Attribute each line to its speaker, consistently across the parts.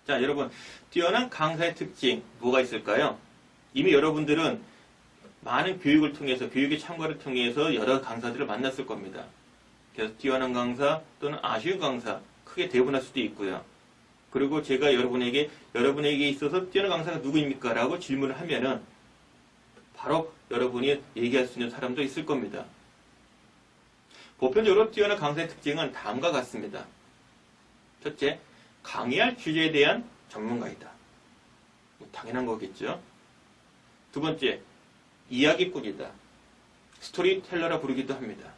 Speaker 1: 자, 여러분, 뛰어난 강사의 특징 뭐가 있을까요? 이미 여러분들은 많은 교육을 통해서, 교육의 참가를 통해서 여러 강사들을 만났을 겁니다. 그래서 뛰어난 강사 또는 아쉬운 강사 크게 대분할 수도 있고요. 그리고 제가 여러분에게 있어서 뛰어난 강사가 누구입니까? 라고 질문을 하면은 바로 여러분이 얘기할 수 있는 사람도 있을 겁니다. 보편적으로 뛰어난 강사의 특징은 다음과 같습니다. 첫째, 강의할 주제에 대한 전문가이다. 당연한 거겠죠. 두 번째, 이야기꾼이다. 스토리텔러라 부르기도 합니다.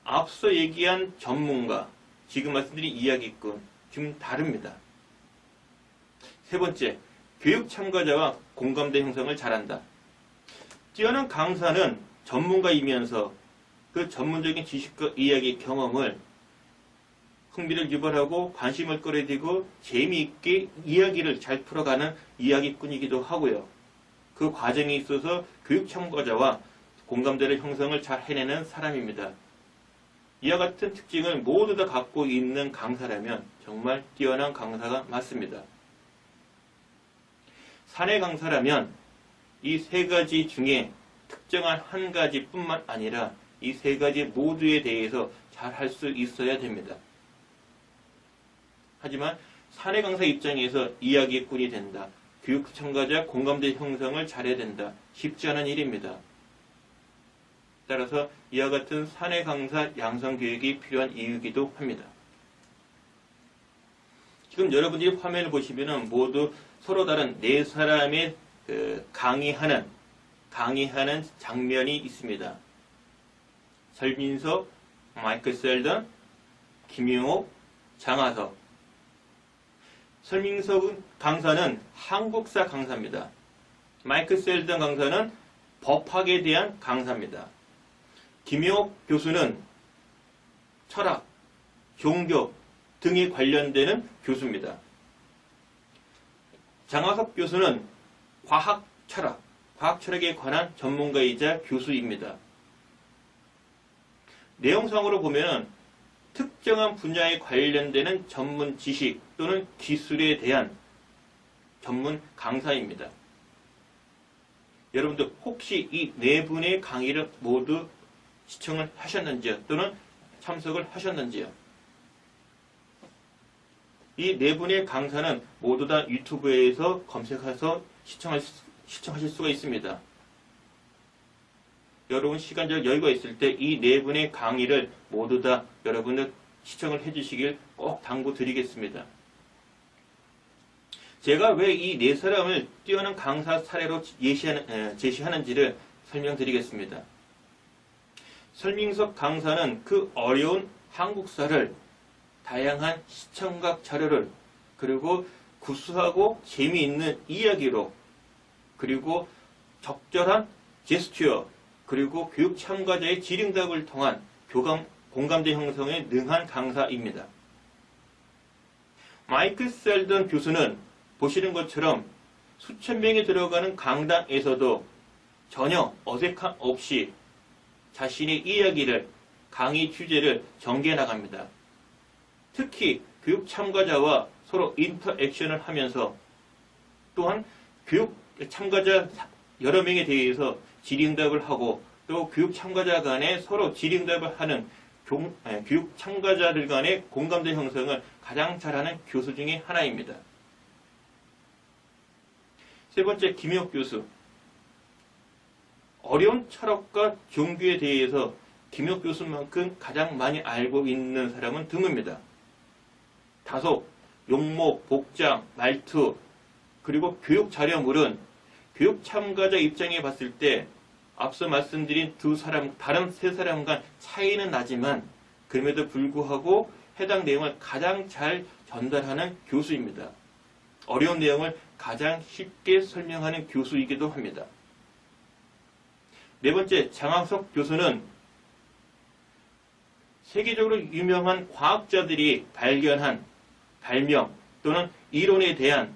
Speaker 1: 앞서 얘기한 전문가, 지금 말씀드린 이야기꾼, 좀 다릅니다. 세 번째, 교육 참가자와 공감대 형성을 잘한다. 뛰어난 강사는 전문가이면서 그 전문적인 지식과 이야기 경험을 흥미를 유발하고 관심을 끌어들이고 재미있게 이야기를 잘 풀어가는 이야기꾼이기도 하고요. 그 과정에 있어서 교육 참가자와 공감대를 형성을 잘 해내는 사람입니다. 이와 같은 특징을 모두 다 갖고 있는 강사라면 정말 뛰어난 강사가 맞습니다. 사내 강사라면 이 세 가지 중에 특정한 한 가지뿐만 아니라 이 세 가지 모두에 대해서 잘 할 수 있어야 됩니다. 하지만 사내 강사 입장에서 이야기꾼이 된다. 교육 참가자 공감대 형성을 잘해야 된다. 쉽지 않은 일입니다. 따라서 이와 같은 사내 강사 양성 교육이 필요한 이유이기도 합니다. 지금 여러분들이 화면을 보시면은 모두 서로 다른 네 사람의 강의하는 장면이 있습니다. 설민석, 마이클 셀던, 김용옥, 장하석. 설민석 강사는 한국사 강사입니다. 마이클 셀던 강사는 법학에 대한 강사입니다. 김용옥 교수는 철학, 종교 등에 관련되는 교수입니다. 장하석 교수는 과학 철학에 관한 전문가이자 교수입니다. 내용상으로 보면 특정한 분야에 관련되는 전문 지식 또는 기술에 대한 전문 강사입니다. 여러분들 혹시 이 네 분의 강의를 모두 시청을 하셨는지요? 또는 참석을 하셨는지요? 이 네 분의 강사는 모두 다 유튜브에서 검색해서 시청하실 수가 있습니다. 여러분 시간적 여유가 있을 때 이 네 분의 강의를 모두 다 여러분들 시청을 해주시길 꼭 당부드리겠습니다. 제가 왜 이 네 사람을 뛰어난 강사 사례로 제시하는지를 설명드리겠습니다. 설민석 강사는 그 어려운 한국사를 다양한 시청각 자료를 그리고 구수하고 재미있는 이야기로 그리고 적절한 제스처 그리고 교육 참가자의 질의응답을 통한 공감대 형성에 능한 강사입니다. 마이클 셀던 교수는 보시는 것처럼 수천 명이 들어가는 강당에서도 전혀 어색함 없이 자신의 이야기를 강의 주제를 전개해 나갑니다. 특히 교육 참가자와 서로 인터액션을 하면서 또한 교육 참가자 여러 명에 대해서 질의응답을 하고 또 교육 참가자 간에 서로 질의응답을 하는 교육 참가자들 간의 공감대 형성을 가장 잘하는 교수 중에 하나입니다. 세 번째, 김용옥 교수. 어려운 철학과 종교에 대해서 김용옥 교수만큼 가장 많이 알고 있는 사람은 드뭅니다. 다소 용모, 복장, 말투, 그리고 교육 자료물은 교육 참가자 입장에 봤을 때 앞서 말씀드린 다른 세 사람과 차이는 나지만 그럼에도 불구하고 해당 내용을 가장 잘 전달하는 교수입니다. 어려운 내용을 가장 쉽게 설명하는 교수이기도 합니다. 네 번째, 장하석 교수는 세계적으로 유명한 과학자들이 발견한 발명 또는 이론에 대한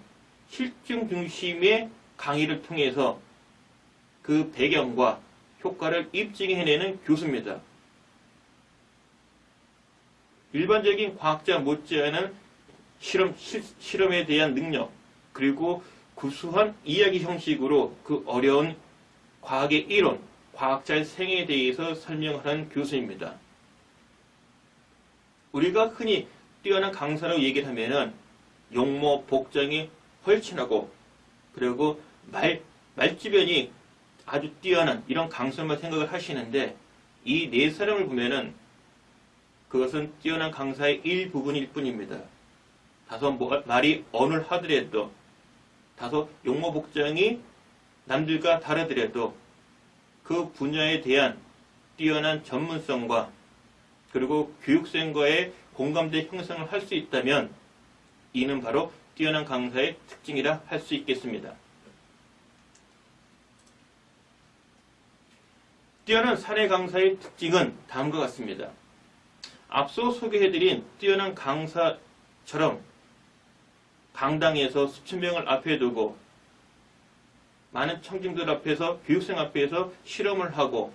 Speaker 1: 실증 중심의 강의를 통해서 그 배경과 효과를 입증해내는 교수입니다. 일반적인 과학자 못지않은 실험에 대한 능력, 그리고 구수한 이야기 형식으로 그 어려운 과학의 이론, 과학자의 생애에 대해서 설명하는 교수입니다. 우리가 흔히 뛰어난 강사라고 얘기를 하면은 용모, 복장이 헐친하고 그리고 말주변이 아주 뛰어난 이런 강사만 생각을 하시는데 이 네 사람을 보면은 그것은 뛰어난 강사의 일부분일 뿐입니다. 다소 말이 어눌하더라도 다소 용모 복장이 남들과 다르더라도 그 분야에 대한 뛰어난 전문성과 그리고 교육생과의 공감대 형성을 할 수 있다면 이는 바로 뛰어난 강사의 특징이라 할 수 있겠습니다. 뛰어난 사내 강사의 특징은 다음과 같습니다. 앞서 소개해드린 뛰어난 강사처럼 강당에서 수천 명을 앞에 두고 많은 청중들 앞에서 교육생 앞에서 실험을 하고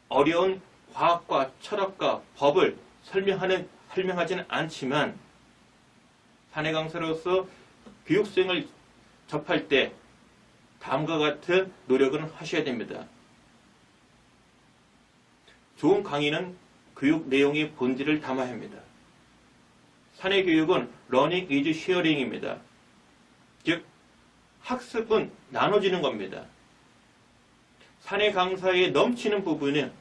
Speaker 1: 어려운 과학과 철학과 법을 설명하지는 않지만 사내 강사로서 교육생을 접할 때 다음과 같은 노력은 하셔야 됩니다. 좋은 강의는 교육 내용의 본질을 담아야 합니다. 사내 교육은 러닝 이즈 쉐어링입니다. 즉 학습은 나눠지는 겁니다. 사내 강사에 넘치는 부분은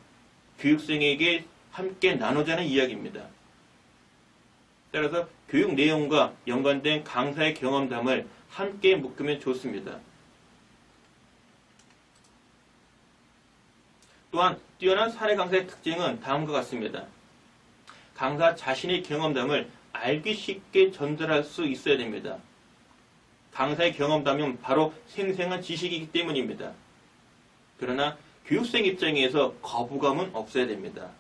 Speaker 1: 교육생에게 함께 나누자는 이야기입니다. 따라서 교육 내용과 연관된 강사의 경험담을 함께 묶으면 좋습니다. 또한 뛰어난 사내 강사의 특징은 다음과 같습니다. 강사 자신의 경험담을 알기 쉽게 전달할 수 있어야 됩니다. 강사의 경험담은 바로 생생한 지식이기 때문입니다. 그러나 교육생 입장에서 거부감은 없어야 됩니다.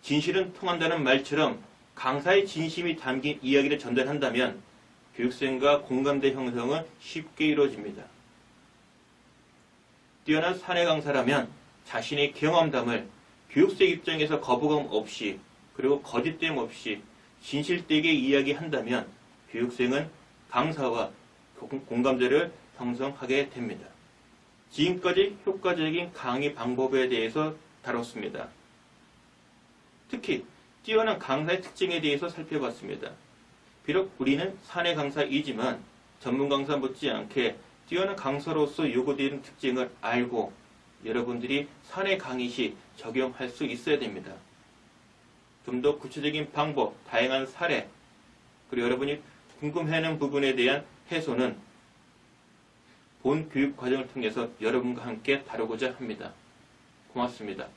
Speaker 1: 진실은 통한다는 말처럼 강사의 진심이 담긴 이야기를 전달한다면 교육생과 공감대 형성은 쉽게 이루어집니다. 뛰어난 사내 강사라면 자신의 경험담을 교육생 입장에서 거부감 없이 그리고 거짓됨 없이 진실되게 이야기한다면 교육생은 강사와 공감대를 형성하게 됩니다. 지금까지 효과적인 강의 방법에 대해서 다뤘습니다. 특히 뛰어난 강사의 특징에 대해서 살펴봤습니다. 비록 우리는 사내 강사이지만 전문 강사 못지않게 뛰어난 강사로서 요구되는 특징을 알고 여러분들이 사내 강의 시 적용할 수 있어야 됩니다. 좀 더 구체적인 방법, 다양한 사례, 그리고 여러분이 궁금해하는 부분에 대한 해소는 본 교육 과정을 통해서 여러분과 함께 다루고자 합니다. 고맙습니다.